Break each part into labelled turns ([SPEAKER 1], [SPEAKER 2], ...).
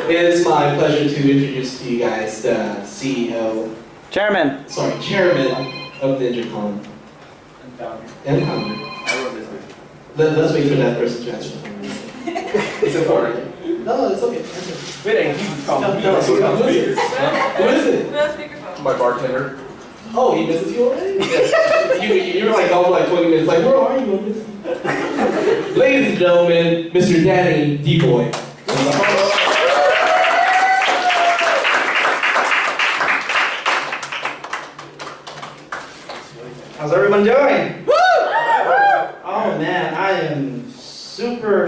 [SPEAKER 1] It is my pleasure to introduce to you guys the CEO,
[SPEAKER 2] Chairman
[SPEAKER 1] of the Intercom.
[SPEAKER 3] And founder.
[SPEAKER 1] And founder.
[SPEAKER 3] I wrote this one.
[SPEAKER 1] Let's wait for that person to answer. It's a foreigner. No, it's okay.
[SPEAKER 3] Wait, he's calling.
[SPEAKER 1] No, who is it? Who is it?
[SPEAKER 4] No speakerphone.
[SPEAKER 3] My bartender.
[SPEAKER 1] Oh, he misses you already? you were like gone for like 20 minutes, like, where are you on this? Ladies and gentlemen, Mr. Danny Dboy.
[SPEAKER 2] How's everyone doing? Woo! Oh man, I am super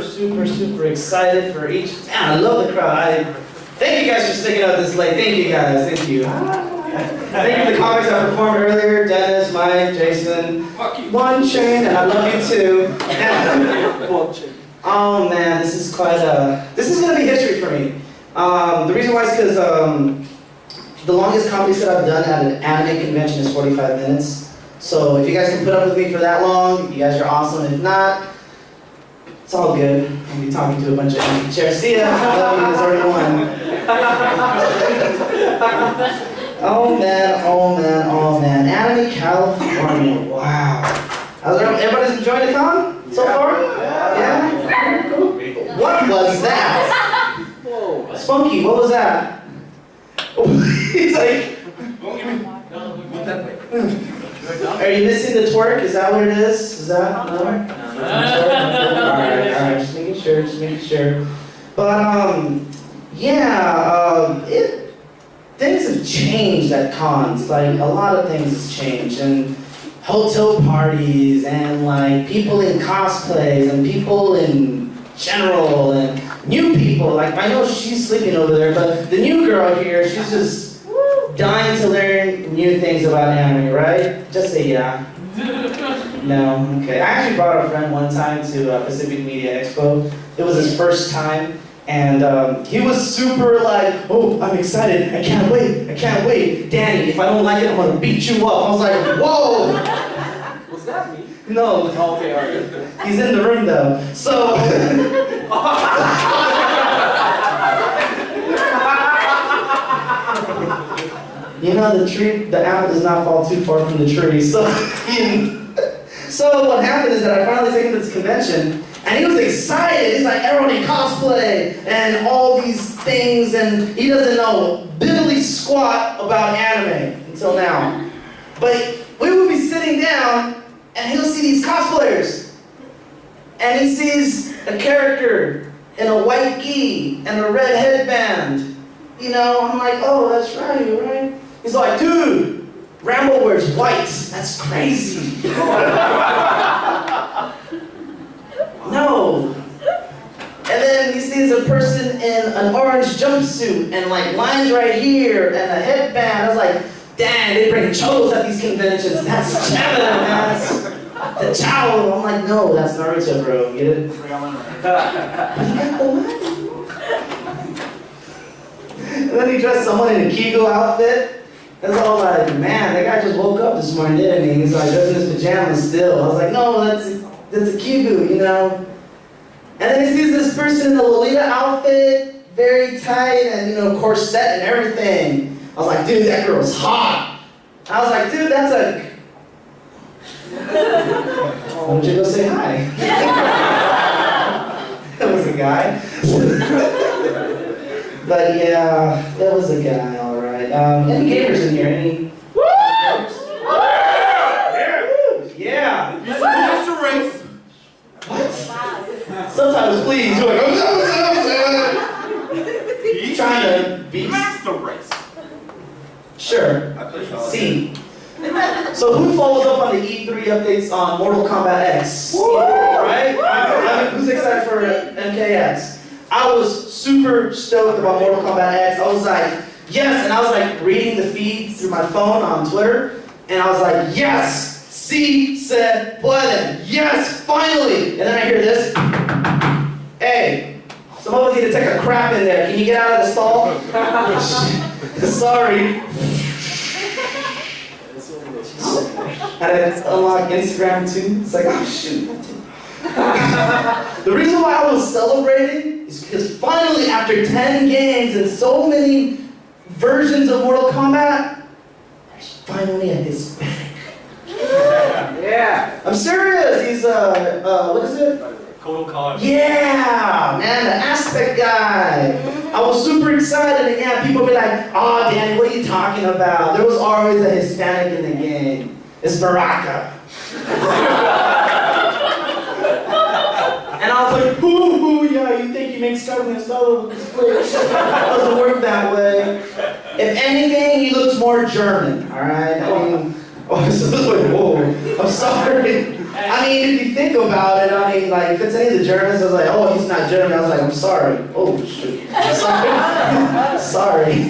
[SPEAKER 2] excited for each. Man, I love the crowd. Thank you guys for sticking out this late. Thank you guys. Thank you. Thank you for the comics I performed earlier. Dennis, Mike, Jason.
[SPEAKER 3] Fuck you.
[SPEAKER 2] One Chain, and I love you too. Oh man, this is quite a. This is gonna be history for me. The reason why is because the longest comedy set I've done at an anime convention is 45 minutes. So if you guys can put up with me for that long, you guys are awesome. If not, it's all good. I'll be talking to a bunch of empty chairs. See ya. I love you. There's already one. Oh man. Anime, California. Wow. Everybody's enjoying the con so far? Yeah? Cool. What was that?
[SPEAKER 3] Whoa.
[SPEAKER 2] Spunky, what was that? He's like,
[SPEAKER 3] Move that way.
[SPEAKER 2] are you missing the twerk? Is that what it is? Is that? No? Alright, just making sure. But, things have changed at cons. Like, a lot of things has changed. And hotel parties, and like, people in cosplays, and people in general, and new people. Like, I know she's sleeping over there, but the new girl here, she's just dying to learn new things about anime, right? Just say yeah. No? Okay. I actually brought a friend one time to Pacific Media Expo. It was his first time, and he was super like, oh, I'm excited, I can't wait. Danny, if I don't like it, I'm gonna beat you up. I was like, whoa!
[SPEAKER 3] Was that me?
[SPEAKER 2] No.
[SPEAKER 3] Oh, okay, alright.
[SPEAKER 2] He's in the room though. So, you know, the apple does not fall too far from the tree. So, so what happened is that I finally took him to this convention, and he was excited. He's like, everyone in cosplay and all these things, and he doesn't know diddly squat about anime until now. But we would be sitting down, and he'll see these cosplayers, and he sees a character in a white gi and a red headband. You know, I'm like, oh, that's right? He's like, dude, Rambo wears white. That's crazy. No. And then he sees a person in an orange jumpsuit and like lines right here and a headband. I was like, dang, they bring cholos at these conventions. That's stamina, man. That's the chow. I'm like, no, that's Naruto, bro. Get it? And then he dressed someone in a Kegel outfit. That's all like, man, that guy just woke up this morning, didn't he? He's like dressed in his pajamas still. I was like, no, that's a Kegel, you know? And then he sees this person in a Lolita outfit, very tight and, you know, corset and everything. I was like, dude, that girl's hot. I was like, dude, that's a... Why don't you go say hi? That was a guy. But yeah, that was a guy, alright. Any gamers in here? Any? Woo! Yeah!
[SPEAKER 3] Mr. Race.
[SPEAKER 2] What? Sometimes, please, you're like,
[SPEAKER 3] He's
[SPEAKER 2] trying to be.
[SPEAKER 3] Master Race.
[SPEAKER 2] Sure.
[SPEAKER 3] I play solid.
[SPEAKER 2] C. So who follows up on the E3 updates on Mortal Kombat X? Right? Who's excited for MKX? I was super stoked about Mortal Kombat X. I was like, yes, and I was like reading the feed through my phone on Twitter, and I was like, yes, C said pueden. Yes, finally. And then I hear this. Hey, some of us need to take a crap in there. Can you get out of the stall? Sorry. And it's unlocked Instagram too. It's like, oh shoot. The reason why I was celebrating is because finally, after 10 games and so many versions of Mortal Kombat, there's finally a Hispanic.
[SPEAKER 4] Yeah.
[SPEAKER 2] I'm serious. He's what is it?
[SPEAKER 4] Kotal Khan.
[SPEAKER 2] Yeah, man, the Aztec guy. I was super excited, and yeah, people be like, "Oh, Danny, what are you talking about?" There was always a Hispanic in the game. It's Baraka. And I was like, "Hoo, yeah, you think you make starting and solo with this place?" It doesn't work that way. If anything, he looks more German. All right, I mean, whoa, I'm sorry. I mean, if you think about it, I mean, like, if it's any of the Germans, I was like, oh, he's not German. I was like, I'm sorry. Oh, shoot. Sorry. Sorry.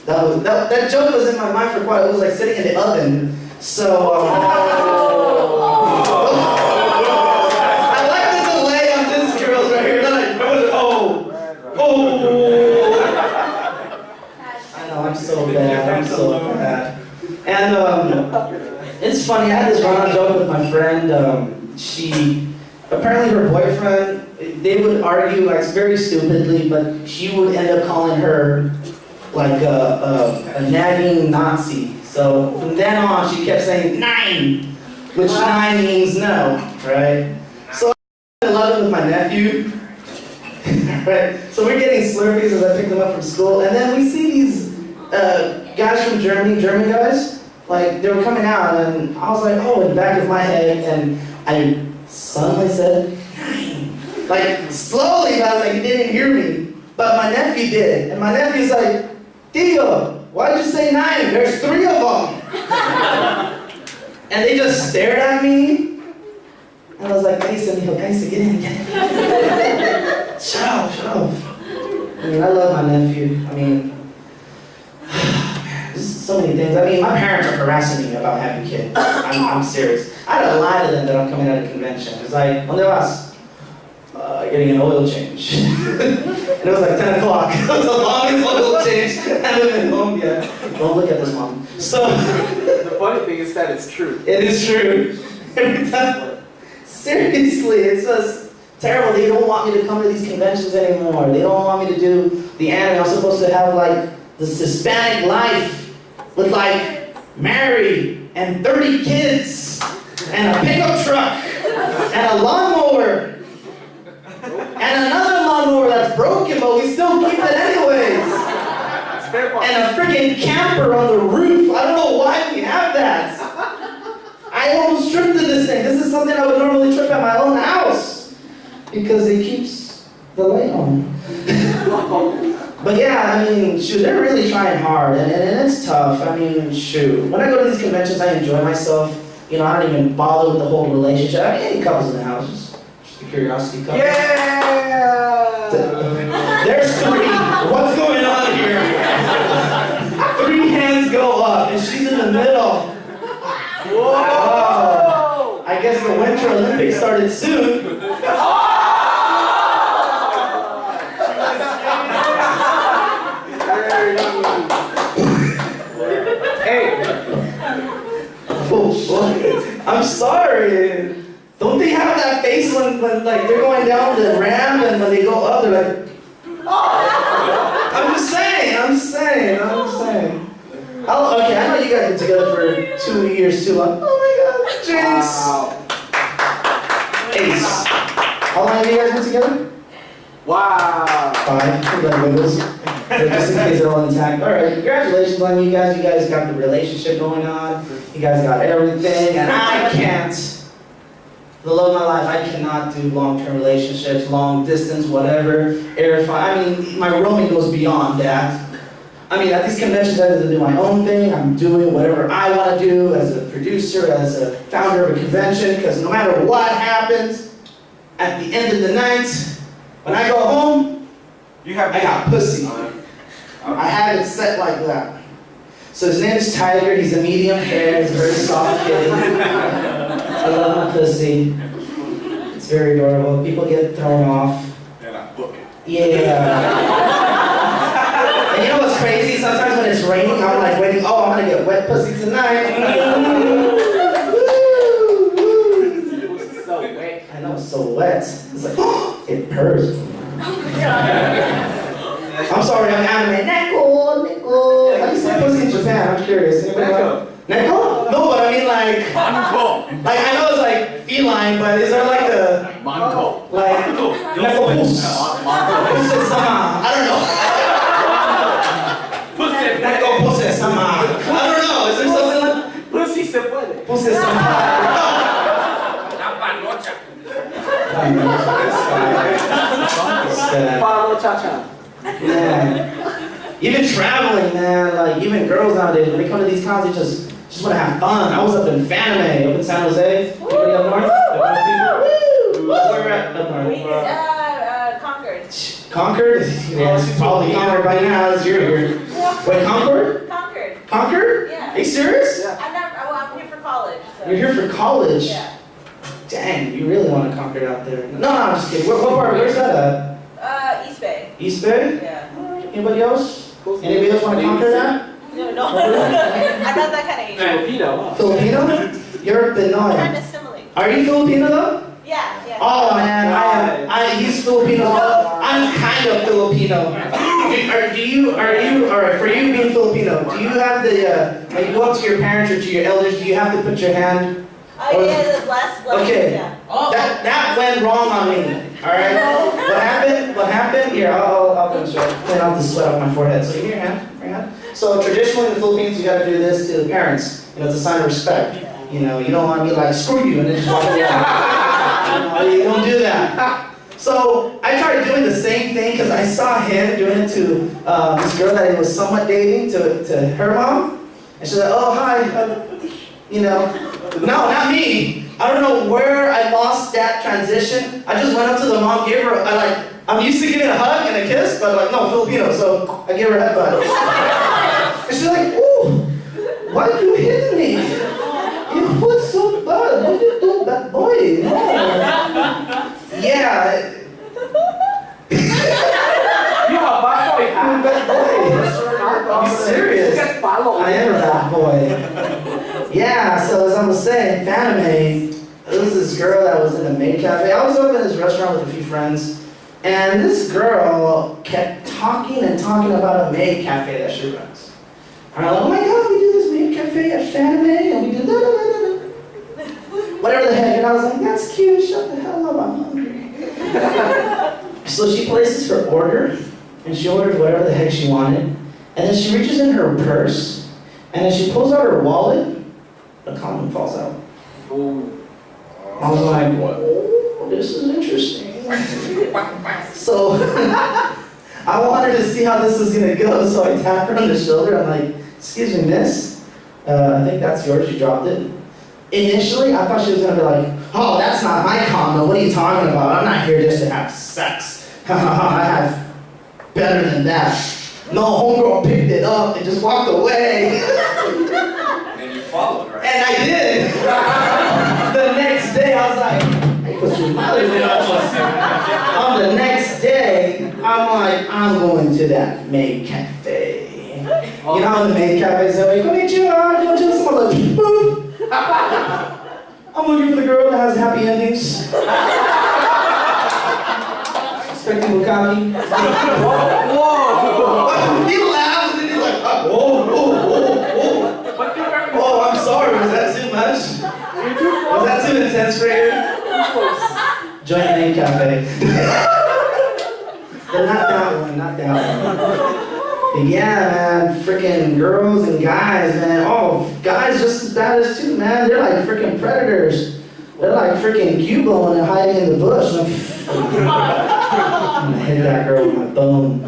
[SPEAKER 2] that joke was in my mind for quite, it was like sitting in the oven. So, I like the delay on this girl's right here. They're like, oh. I know, I'm so bad. And, it's funny, I had this run-on joke with my friend. Apparently her boyfriend, they would argue like very stupidly, but she would end up calling her like a nagging Nazi. So from then on, she kept saying "nine," which nine means no, right? So I'm in love with my nephew, right? So we're getting Slurpees as I pick them up from school, and then we see these guys from Germany, German guys. Like, they were coming out, and I was like, oh, in the back of my head, and I suddenly said, 9. Like, slowly, but I was like, he didn't hear me. But my nephew did. And my nephew's like, Tio, why did you say 9? There's 3 of them. And they just stared at me. And I was like, guys, get in. Shut up. I mean, I love my nephew. I mean, so many things. I mean, my parents are harassing me about having kids. I'm serious. I had to lie to them that I'm coming at a convention. It's like, ¿Dónde vas? Getting an oil change. And it was like 10 o'clock. It was the longest oil change. I haven't been home yet. Don't look at this, Mom. So,
[SPEAKER 4] The funny thing is that it's true.
[SPEAKER 2] it is true. Every time. Seriously, it's just terrible. They don't want me to come to these conventions anymore. They don't want me to do the anime. I'm supposed to have like this Hispanic life with like married and 30 kids and a pickup truck and a lawnmower and another lawnmower that's broken, but we still keep it anyways. And a freaking camper on the roof. I don't know why we have that. I almost tripped to this thing. This is something I would normally trip at my own house because it keeps the light on. But yeah, I mean, shoot, they're really trying hard, and it's tough. I mean, shoot. When I go to these conventions, I enjoy myself. You know, I don't even bother with the whole relationship. I mean, any couples in the house, just a curiosity couple.
[SPEAKER 4] Yeah!
[SPEAKER 2] There's 3. What's going on here? 3 hands go up, and she's in the middle. Whoa! I guess the Winter Olympics started soon. I'm sorry. Don't they have that face when like they're going down the ramp and when they go up, they're like, I'm just saying. Okay, I know you guys been together for 2 years too long. Oh my God, Jinx.
[SPEAKER 4] Wow.
[SPEAKER 2] Ace. How long have you guys been together?
[SPEAKER 4] Wow.
[SPEAKER 2] 5. Congratulations. Just in case they're all intact. All right, congratulations on you guys. You guys got the relationship going on. You guys got everything, and I can't. The love of my life, I cannot do long-term relationships, long distance, whatever. I mean, my roaming goes beyond that. I mean, at these conventions, I have to do my own thing. I'm doing whatever I want to do as a producer, as a founder of a convention, because no matter what happens, at the end of the night, when I go home, I got pussy. I have it set like that. So his name is Tiger. He's a medium hair. He's a very soft kid. I love my pussy. It's very adorable. People get thrown off.
[SPEAKER 3] And I book it.
[SPEAKER 2] Yeah. And you know what's crazy? Sometimes when it's raining, I'm like waiting. Oh, I'm gonna get wet pussy tonight.
[SPEAKER 4] It was so wet.
[SPEAKER 2] I know, it's so wet. This hers. I'm sorry, I'm anime. Neko. How do you say pussy in Japan? I'm curious. Anybody know? Neko? No, but I mean like I know it's like feline, but is there like a
[SPEAKER 3] Manko.
[SPEAKER 2] like Neko puss? Pussy-sama. I don't know. Neko pussy-sama. I don't know. Is there something like
[SPEAKER 4] Pussy se puede.
[SPEAKER 2] pussy-sama?
[SPEAKER 4] Palo cha-cha.
[SPEAKER 2] Man. Even traveling, man, like even girls nowadays, when they come to these cons, they just want to have fun. I was up in Fanime, up in San Jose. Anybody up north? Up north people? Woo! Where we're at? Up north.
[SPEAKER 5] Concord.
[SPEAKER 2] Concord? Yeah, it's probably Concord by now as you're here. Wait, Concord?
[SPEAKER 5] Concord.
[SPEAKER 2] Concord?
[SPEAKER 5] Yeah.
[SPEAKER 2] Are you serious?
[SPEAKER 5] I'm here for college. So.
[SPEAKER 2] You're here for college?
[SPEAKER 5] Yeah.
[SPEAKER 2] Dang, you really want to Concord out there. No, I'm just kidding. What part? Where's that at?
[SPEAKER 5] East Bay.
[SPEAKER 2] East Bay?
[SPEAKER 5] Yeah.
[SPEAKER 2] Anybody else? Anybody else want to conquer that?
[SPEAKER 5] No. I'm not that kind of age.
[SPEAKER 4] Filipino.
[SPEAKER 2] Filipino? You're
[SPEAKER 5] I'm trying
[SPEAKER 2] Pinoy.
[SPEAKER 5] to assimilate.
[SPEAKER 2] Are you Filipino though?
[SPEAKER 5] Yeah.
[SPEAKER 2] Oh man, he's Filipino. I'm kind of Filipino. For you being Filipino, do you have the, when you go up to your parents or to your elders, do you have to put your hand?
[SPEAKER 5] Yeah, the last blessing.
[SPEAKER 2] Okay.
[SPEAKER 5] Yeah.
[SPEAKER 2] That went wrong on me. Alright? What happened? Here, I'll demonstrate. Clean off the sweat off my forehead. So give me your hand. So traditionally in the Philippines, you gotta do this to the parents. You know, it's a sign of respect. You know, you don't want to be like, screw you, and then just walk away. You don't do that. So I tried doing the same thing because I saw him doing it to this girl that he was somewhat dating, to her mom. And she's like, oh, hi. You know, no, not me. I don't know where I lost that transition. I just went up to the mom, gave her, I'm used to giving a hug and a kiss, but like, no, Filipino, so I gave her a headbutt. And she's like, ooh, why did you hit me? You look so bad. What did you do, that boy? No. Yeah.
[SPEAKER 4] You're a bad boy,
[SPEAKER 2] I'm a bad boy. Are you serious? I am a bad boy. Yeah, so as I was saying, Fanime, there was this girl that was in a maid cafe. I was up in this restaurant with a few friends, and this girl kept talking about a maid cafe that she runs. And I'm like, oh my god, we do this maid cafe at Fanime, and we do whatever the heck. And I was like, that's cute, shut the hell up, I'm hungry. So she places her order, and she orders whatever the heck she wanted, and then she reaches in her purse, and then she pulls out her wallet, the condom falls out.
[SPEAKER 4] Ooh.
[SPEAKER 2] I was like, oh, this is interesting. So I wanted to see how this was gonna go, so I tapped her on the shoulder. I'm like, excuse me, miss, I think that's yours, you dropped it. Initially, I thought she was gonna be like, oh, that's not my condom, what are you talking about? I'm not here just to have sex. I have better than that. No, homegirl picked it up and just walked away.
[SPEAKER 3] And you followed, right?
[SPEAKER 2] And I did. The next day, I was like, hey, what's your mother? On the next day, I'm like, I'm going to that maid cafe. You know how the maid cafe say, like, konnichiwa, konnichiwa, like, boop. I'm looking for the girl that has happy endings. Expecting Wakami.
[SPEAKER 4] Whoa!
[SPEAKER 2] He laughs and he's like, whoa. Oh, I'm sorry, was that too much? Was that too intense for you? Joint maid cafe. But not that one. But yeah, man, freaking girls and guys, man. Oh, guys just as bad as too, man. They're like freaking predators. They're like freaking Cubo and hiding in the bush. I'm gonna hit that girl with my bone.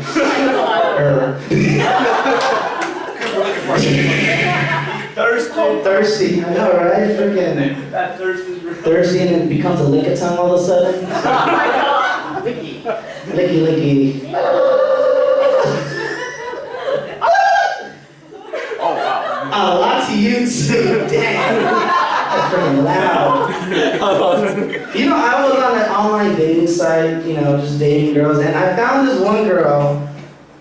[SPEAKER 2] Thirsty, I know, right? Freaking
[SPEAKER 4] That thirst is real.
[SPEAKER 2] thirsty and it becomes a lick-a-tongue all of a sudden. Licky.
[SPEAKER 3] Oh, wow.
[SPEAKER 2] A lot to you too, damn. That's freaking loud. You know, I was on an online dating site, you know, just dating girls, and I found this one girl.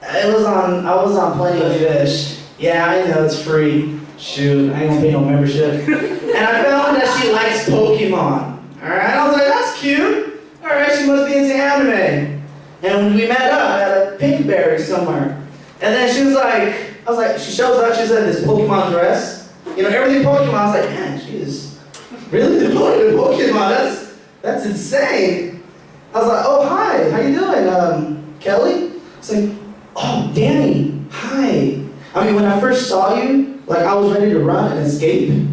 [SPEAKER 2] I was on Plenty of Fish. Yeah, I know, it's free. Shoot, I ain't gonna pay no membership. And I found that she likes Pokemon. Alright, I was like, that's cute. Alright, alright, she must be into anime. And we met up at a Pinkberry somewhere. And then she was like, she shows up, she said this Pokemon dress. You know, everything Pokemon. I was like, man, she is really devoted to Pokemon. That's insane. I was like, oh, hi, how you doing? Kelly? It's like, oh, Danny, hi. I mean, when I first saw you, like, I was ready to run and escape.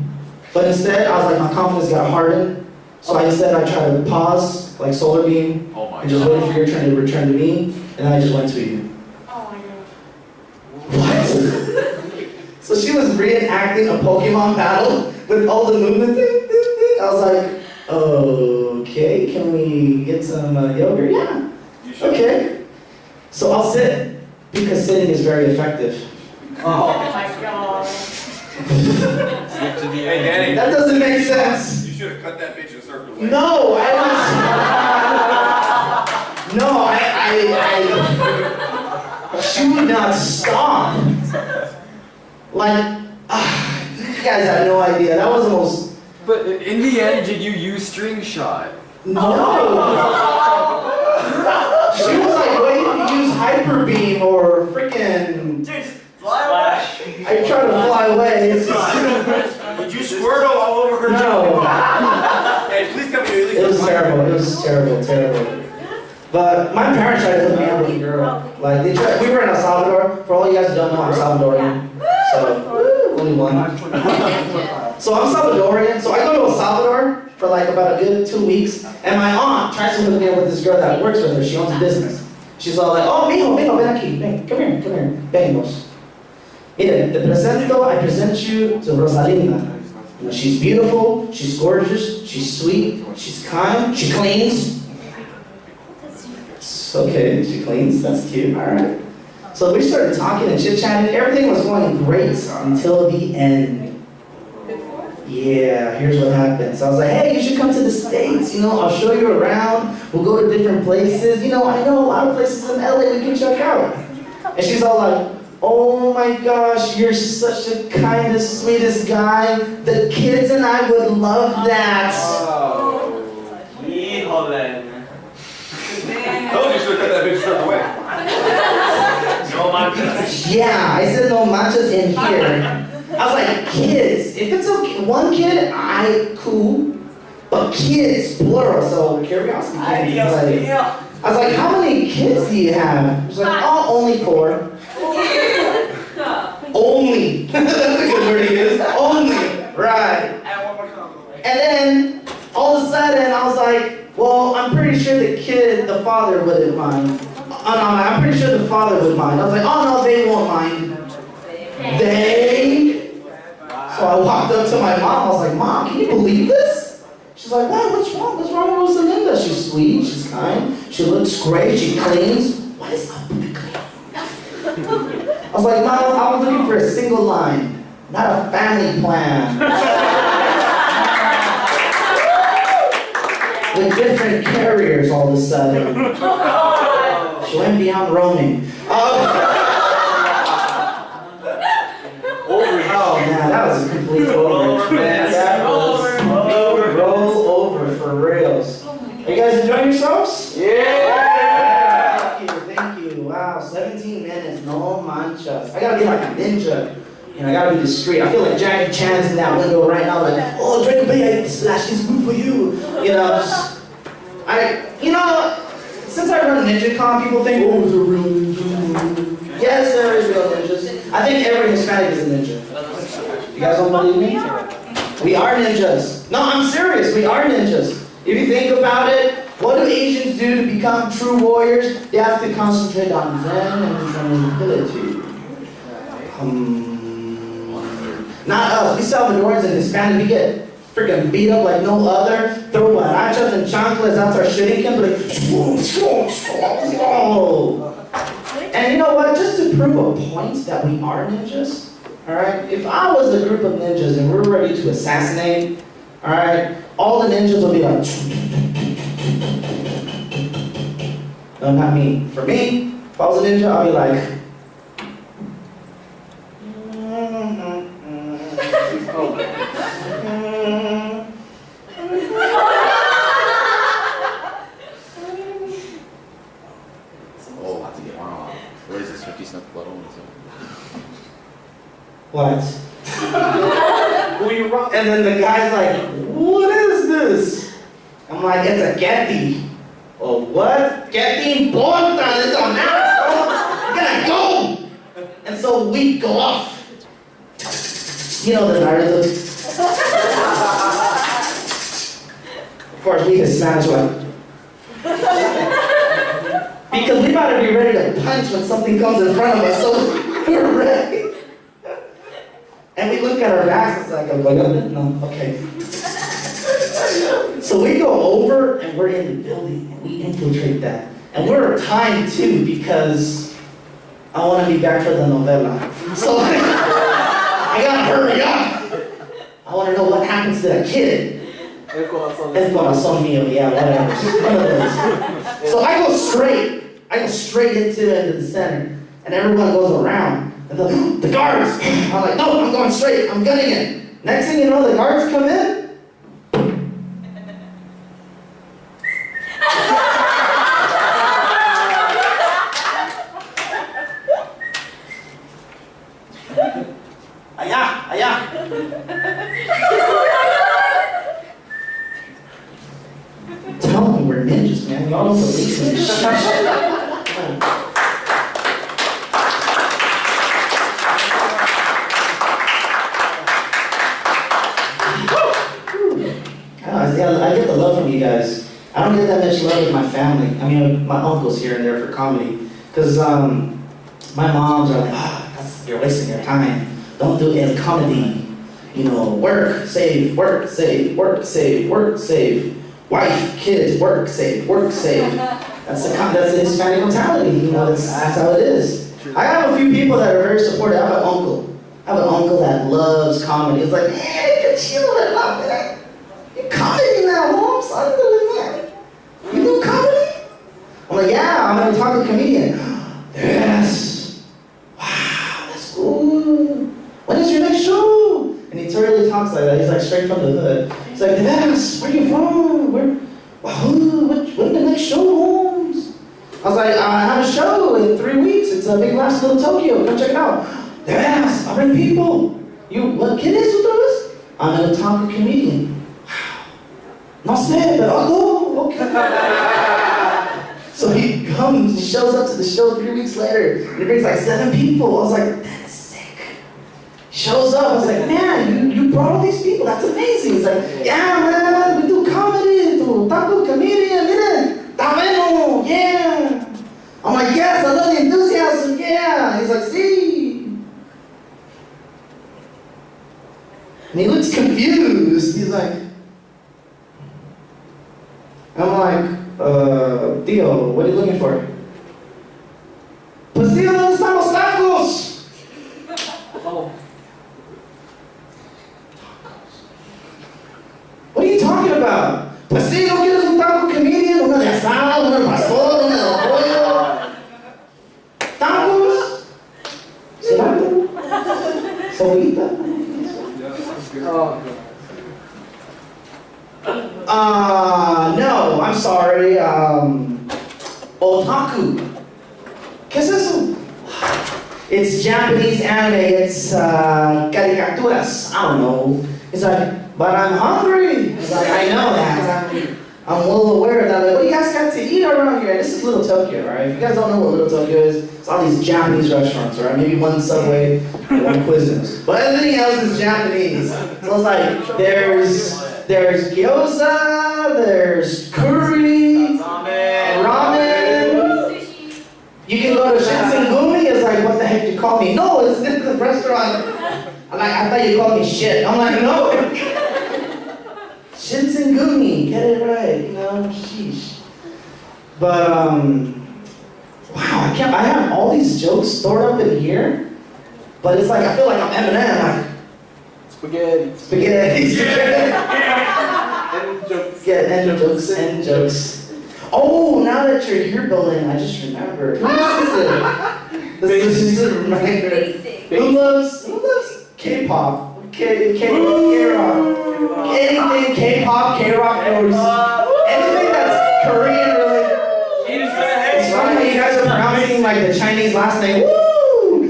[SPEAKER 2] But instead, I was like, my confidence got hardened. So I tried to pause, like solar beam,
[SPEAKER 3] Oh my
[SPEAKER 2] and just wait for your turn to return to me, and then I just went to you.
[SPEAKER 5] Oh my God.
[SPEAKER 2] What? So she was reenacting a Pokemon battle with all the movement. Ding, ding, ding. I was like, okay, can we get some yogurt? Yeah.
[SPEAKER 3] You should.
[SPEAKER 2] Okay. So I'll sit, because sitting is very effective.
[SPEAKER 5] Oh my God.
[SPEAKER 3] Hey, Danny.
[SPEAKER 2] That doesn't make sense.
[SPEAKER 3] You should have cut that bitch and surfed away.
[SPEAKER 2] No, I she would not stop. Like, you guys have no idea. That was the most.
[SPEAKER 6] But in the end, did you use string shot?
[SPEAKER 2] No. She was like waiting to use hyper beam or freaking.
[SPEAKER 4] Flash.
[SPEAKER 2] I tried to fly away. It's just,
[SPEAKER 3] Would you squirtle all over her
[SPEAKER 2] no.
[SPEAKER 3] Hey, please tell me you at least.
[SPEAKER 2] It was terrible. It was terrible. But my parents tried to hook me up with a girl. Like we were in El Salvador. For all you guys who don't know, I'm Salvadorian. So only one. So I'm Salvadorian. So I go to El Salvador for like about a good 2 weeks, and my aunt tries to hook me up with this girl that works with her. She owns a business. She's all like, "Oh, mijo, ven aquí, ven, come here, venimos. Mire, I present you to Rosalinda. You know, she's beautiful, she's gorgeous, she's sweet, she's kind, she cleans." Okay, she cleans, that's cute, alright. So we started talking and chit-chatting, everything was going great until the end. Yeah, here's what happened. So I was like, hey, you should come to the States, you know, I'll show you around, we'll go to different places, you know, I know a lot of places in LA we can check out. And she's all like, oh my gosh, you're such a kindest, sweetest guy, the kids and I would love that.
[SPEAKER 4] Hijo de.
[SPEAKER 3] Told you should have cut that bitch and surfed away.
[SPEAKER 4] No manches.
[SPEAKER 2] Yeah, I said no manchas in here. I was like, kids. If it's okay, one kid, cool. But kids, plural, so curiosity
[SPEAKER 4] Ay,
[SPEAKER 2] can't
[SPEAKER 4] Dios
[SPEAKER 2] be
[SPEAKER 4] mío.
[SPEAKER 2] I was like, how many kids do you have? She was like, oh, only 4. Only. That's a good word to use. Only. Right.
[SPEAKER 4] And one more combo.
[SPEAKER 2] And then, all of a sudden, I was like, well, I'm pretty sure the father wouldn't mind. I'm pretty sure the father would mind. I was like, oh no, they won't mind. They? So I walked up to my mom, I was like, Mom, can you believe this? She's like, what? What's wrong? What's wrong with Rosalinda? She's sweet, she's kind, she looks great, she cleans. What is up with the clean? I was like, Mom, I was looking for a single line, not a family plan. With different carriers all of a sudden. She went beyond roaming. Oh man, that was a complete over. That was roll over for reals. Are you guys enjoying yourselves?
[SPEAKER 4] Yeah!
[SPEAKER 2] Thank you. Wow, 17 minutes, no manchas. I gotta be like a ninja. You know, I gotta be discreet. I feel like Jackie Chan's in that window right now, like, oh, Drake Bay, slash is good for you. You know, since I run NinjaCon, people think, oh, it's a real ninja. Yes, there is real ninjas. I think every Hispanic is a ninja. You guys don't believe me? We are ninjas. No, I'm serious. We are ninjas. If you think about it, what do Asians do to become true warriors? They have to concentrate on Zen and tranquility. Not us. We Salvadorans and Hispanics, we get freaking beat up like no other. Throw barachas and chanclas. That's our shurikens. And you know what? Just to prove a point that we are ninjas, all right? If I was a group of ninjas and we're ready to assassinate, all right, all the ninjas will be like, no, not me. For me, if I was a ninja, I'll be like,
[SPEAKER 6] snap the bottle.
[SPEAKER 2] What?
[SPEAKER 1] Who you rock?
[SPEAKER 2] And then the guy's like, what is this? I'm like, it's a Getty. Oh, what? Getty importa, it's a mouse. You gotta go. And so we go off. You know the Naruto. Of course, we Hispanics were like, because we gotta be ready to punch when something comes in front of us, so we're ready. And we look at our backs, it's like, no, okay. So we go over and we're in the building and we infiltrate that. And we're timed too because I want to be back for the novela. So I gotta hurry up. I want to know what happens to that kid. El corazón mío, yeah, whatever. One of those. So I go straight into the center, and everyone goes around. And the guards, I'm like, no, I'm going straight, I'm gunning it. Next thing you know, the guards come in. Allá. Tell them we're ninjas, man. Y'all don't believe me. I get the love from you guys. I don't get that much love with my family. I mean, my uncles here and there for comedy. Because my moms are like, you're wasting your time. Don't do any comedy. You know, work, save, work, save, work, save, work, save. Wife, kids, work, save, work, save. That's the Hispanic mentality. You know, that's how it is. I have a few people that are very supportive. I have an uncle. That loves comedy. It's like, man, you can chill it out, man. You comedy now, Holmes. I'm doing that. You do comedy? I'm like, yeah, I'm gonna talk to a comedian. Yes. Wow, that's cool. When is your next show? And he totally talks like that. He's like straight from the hood. He's like, yes, where you from? When the next show, Holmes? I was like, I have a show in 3 weeks. It's a big last little Tokyo. Come check it out. Yes, I bring people. What kid is with this? I'm gonna talk to a comedian. No sé, pero I'll go. Okay. So he comes, he shows up to the show 3 weeks later, and he brings like 7 people. I was like, that's sick. Shows up, I was like, man, you brought all these people, that's amazing. He's like, yeah, man, we do comedy, taco comedian, mira, está bueno, yeah. I'm like, yes, I love the enthusiasm, yeah. He's like, see. And he looks confused. He's like, I'm like, Tío, what are you looking for? Pues tío, ¿dónde están los tacos? What are you talking about? Pues sí, ¿no quieres un taco comedian? Uno de asado, uno de pastor, uno de pollo. ¿Tacos? ¿Cilantro? ¿Cebollita? No, I'm sorry. Otaku. ¿Qué es eso? It's Japanese anime. It's caricaturas. I don't know. It's like, but I'm hungry. It's like, I know that. I'm well aware of that. Like, what do you guys got to eat around here? This is Little Tokyo, right? If you guys don't know what Little Tokyo is, it's all these Japanese restaurants, right? Maybe one Subway, one Quiznos. But everything else is Japanese. So it's like, there's gyoza, there's curry, ramen. You can go to Shinsengumi, it's like, what the heck you call me? No, it's in the restaurant. I'm like, I thought you called me shit. I'm like, no. Shinsengumi, get it right, you know, sheesh. But, wow, I have all these jokes stored up in here, but it's like, I feel like I'm Eminem, like, Spaghetti. And jokes. Oh, now that you're here, Berlin, I just remembered. Who is this? A reminder. Who loves K-pop? K-rock. Anything K-pop, K-rock goes. Anything that's Korean related. It's funny how you guys are pronouncing like the Chinese last name. Woo!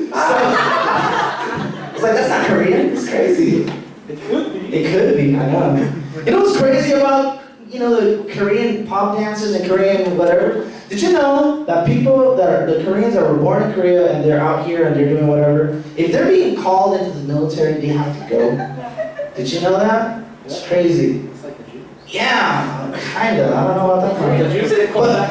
[SPEAKER 2] It's like, that's not Korean. It's crazy.
[SPEAKER 1] It could be.
[SPEAKER 2] It could be, I know. You know what's crazy about, the Korean pop dancers and Korean whatever? Did you know that people the Koreans that were born in Korea and they're out here and they're doing whatever, if they're being called into the military, they have to go? Did you know that? It's crazy.
[SPEAKER 1] It's like a Jew.
[SPEAKER 2] Yeah, kinda. I don't know about that part.
[SPEAKER 1] The Jews didn't come back.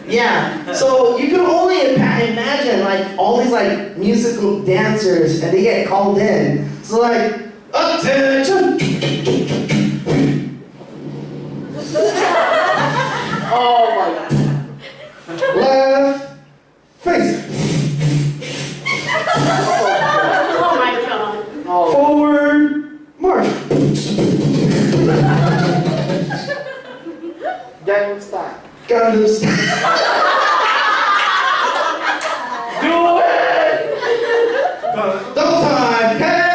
[SPEAKER 2] Yeah, so you can only imagine like all these like musical dancers and they get called in. So like, attention!
[SPEAKER 1] Oh my God.
[SPEAKER 2] Left, face,
[SPEAKER 5] Oh my God.
[SPEAKER 1] Oh.
[SPEAKER 2] forward, march.
[SPEAKER 1] Gangnam Style.
[SPEAKER 2] Gangnam Style.
[SPEAKER 1] Do it!
[SPEAKER 2] Double time, hey!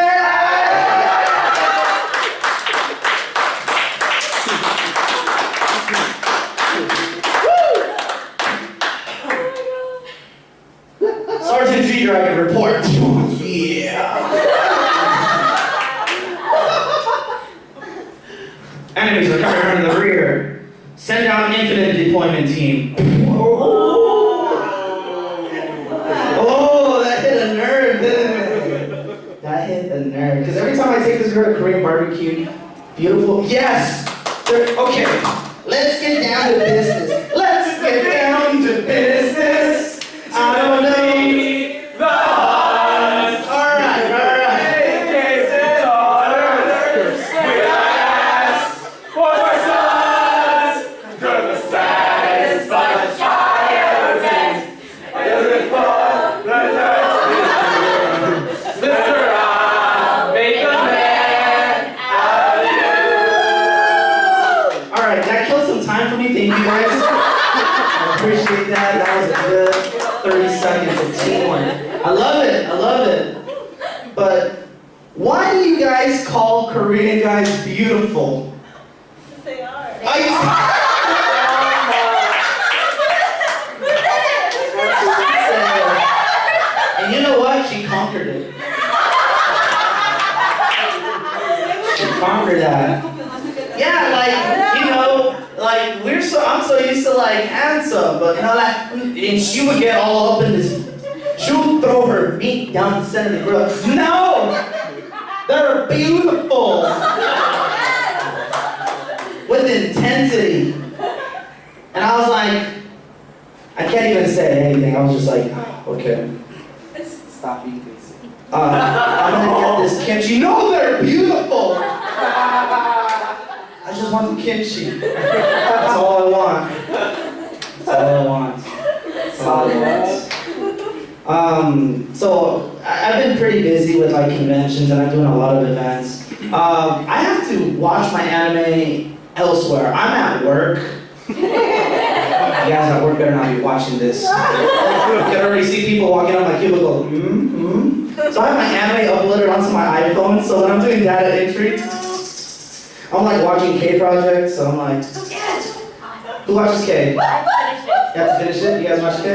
[SPEAKER 2] Sergeant G Dragon report. Yeah. Enemies are coming from the rear. Send out infinite deployment team. Oh, that hit a nerve, didn't it? That hit a nerve. Because every time I take this girl to Korean barbecue, beautiful. Yes. Okay. Let's get down to business. Let's get down to business. I don't know.
[SPEAKER 1] The odds.
[SPEAKER 2] All right.
[SPEAKER 1] Case and orders. We ask for sons. Gonna satisfy the child and for the Mr. I'll make a man out of you.
[SPEAKER 2] All right. That killed some time for me. Thank you guys. I appreciate that. That was a good 30 seconds of teamwork. I love it. But why do you guys call Korean guys beautiful?
[SPEAKER 5] They are.
[SPEAKER 2] And you know what? She conquered it. She conquered that. Yeah, like I'm so used to like handsome, but and she would get all up in this. She would throw her meat down the center of the grill. No, they're beautiful with intensity. And I was like, I can't even say anything. I was just like, okay.
[SPEAKER 1] Stop eating this.
[SPEAKER 2] I'm gonna get this kimchi. No, they're beautiful. I just want the kimchi. That's all I want. That's all I want. That's all I want. So I've been pretty busy with like conventions and I'm doing a lot of events. I have to watch my anime elsewhere. I'm at work. You guys at work better not be watching this. You can already see people walking up my cubicle. So I have my anime uploaded onto my iPhone, so when I'm doing data entry, I'm like watching K Project, so I'm like, who watches K? You have to finish it? You guys watch K?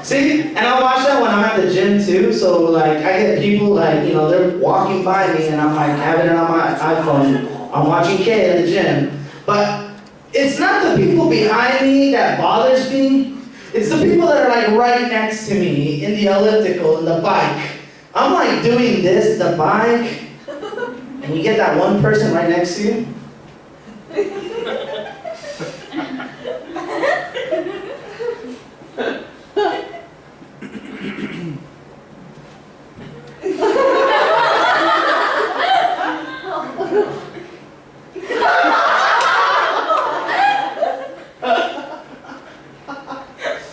[SPEAKER 2] See? And I watch that when I'm at the gym too, so like I get people like, they're walking by me and I'm like having it on my iPhone. I'm watching K at the gym. But it's not the people behind me that bothers me. It's the people that are like right next to me in the elliptical, in the bike. I'm like doing this, the bike, and you get that one person right next to you.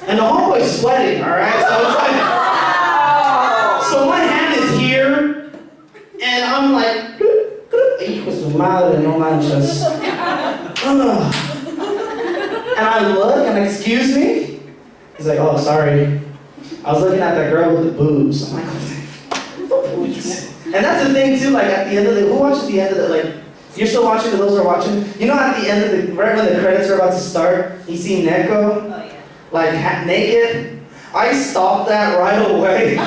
[SPEAKER 2] And the homeboy's sweating, alright? So it's like, so my hand is here, and I'm like, hijo de su madre, no manches. And I look, and excuse me? He's like, oh, sorry. I was looking at that girl with the boobs. I'm like, and that's the thing too, like at the end of the, who watches the end of the, like, you're still watching, or those are watching? You know at the end of the, right when the credits are about to start, you see Neko?
[SPEAKER 5] Oh, yeah.
[SPEAKER 2] Like naked, I stopped that right away.